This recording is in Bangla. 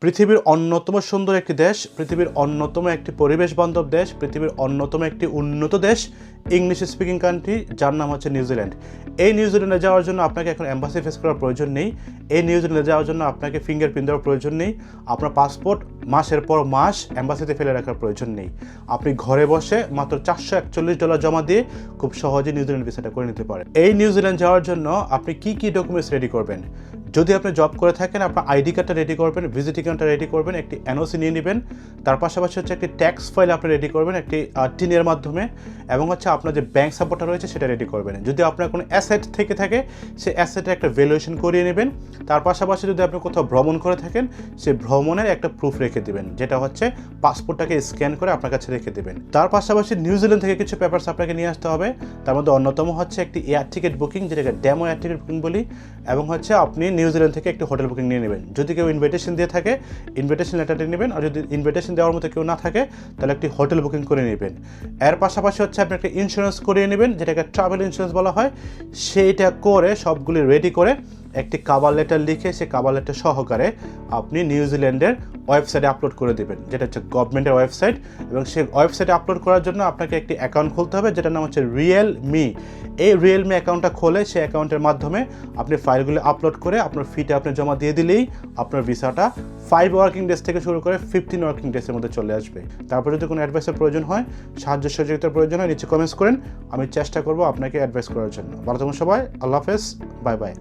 পৃথিবীর অন্যতম সুন্দর একটি দেশ, পৃথিবীর অন্যতম একটি পরিবেশ বান্ধব দেশ, পৃথিবীর অন্যতম একটি উন্নত দেশ, ইংলিশ স্পিকিং কান্ট্রি, যার নাম হচ্ছে নিউজিল্যান্ড। এই নিউজিল্যান্ডে যাওয়ার জন্য আপনাকে এখন এম্বাসি ফেস করার প্রয়োজন নেই। এই নিউজিল্যান্ডে যাওয়ার জন্য আপনাকে ফিঙ্গারপ্রিন্ট দেওয়ার প্রয়োজন নেই। আপনার পাসপোর্ট মাসের পর মাস এম্বাসিতে ফেলে রাখার প্রয়োজন নেই। আপনি ঘরে বসে মাত্র $441 জমা দিয়ে খুব সহজে নিউজিল্যান্ড ভিসাটা করে নিতে পারেন। এই নিউজিল্যান্ড যাওয়ার জন্য আপনি কি ডকুমেন্টস রেডি করবেন? যদি আপনি জব করে থাকেন, আপনার আইডি কার্ডটা রেডি করবেন, ভিজিটিং কার্ডটা রেডি করবেন, একটি এনওসি নিয়ে নেবেন। তার পাশাপাশি হচ্ছে একটি ট্যাক্স ফাইল আপনি রেডি করবেন একটি টিনের মাধ্যমে, এবং হচ্ছে আপনার যে ব্যাংক সাপোর্টটা রয়েছে সেটা রেডি করবেন। যদি আপনার কোনো অ্যাসেট থেকে থাকে, সেই অ্যাসেটের একটা ভ্যালুয়েশন করিয়ে নেবেন। তার পাশাপাশি যদি আপনি কোথাও ভ্রমণ করে থাকেন, সেই ভ্রমণের একটা প্রুফ রেখে দেবেন, যেটা হচ্ছে পাসপোর্টটাকে স্ক্যান করে আপনার কাছে রেখে দেবেন। তার পাশাপাশি নিউজিল্যান্ড থেকে কিছু পেপারস আপনাকে নিয়ে আসতে হবে। তার মধ্যে অন্যতম হচ্ছে একটি এয়ার টিকিট বুকিং, যেটাকে ডেমো এয়ার টিকিট বুকিং বলি, এবং হচ্ছে আপনি নিউজিল্যান্ড থেকে একটি হোটেল বুকিং নিয়ে নেবেন। যদি কেউ ইনভিটেশন দিয়ে থাকে, ইনভিটেশন লেটারটি নেবেন, আর যদি ইনভিটেশন দেওয়ার মতো কেউ না থাকে, তাহলে একটি হোটেল বুকিং করে নেবেন। এর পাশাপাশি হচ্ছে আপনি একটা ইন্স্যুরেন্স করিয়ে নেবেন, যেটাকে ট্রাভেল ইন্স্যুরেন্স বলা হয়। সেইটা করে সবগুলি রেডি করে একটি কাভার লেটার লিখে, সে কাভার লেটার সহকারে আপনি নিউজিল্যান্ডের ওয়েবসাইটে আপলোড করে দেবেন, যেটা হচ্ছে গভর্নমেন্টের ওয়েবসাইট। এবং সেই ওয়েবসাইটে আপলোড করার জন্য আপনাকে একটি অ্যাকাউন্ট খুলতে হবে, যেটার নাম হচ্ছে রিয়েলমি। এই রিয়েলমি অ্যাকাউন্টটা খোলে, সেই অ্যাকাউন্টের মাধ্যমে আপনি ফাইলগুলো আপলোড করে আপনার ফিটা আপনি জমা দিয়ে দিলেই আপনার ভিসাটা 5 ওয়ার্কিং ডেজ থেকে শুরু করে 15 ওয়ার্কিং ডেজের মধ্যে চলে আসবে। তারপর যদি কোনো অ্যাডভাইসের প্রয়োজন হয়, সাহায্য সহযোগিতার প্রয়োজন হয়, নিচে কমেন্টস করেন, আমি চেষ্টা করবো আপনাকে অ্যাডভাইস করার জন্য। ভালো থাকুন সবাই, আল্লাহ হাফেজ, বাই বাই।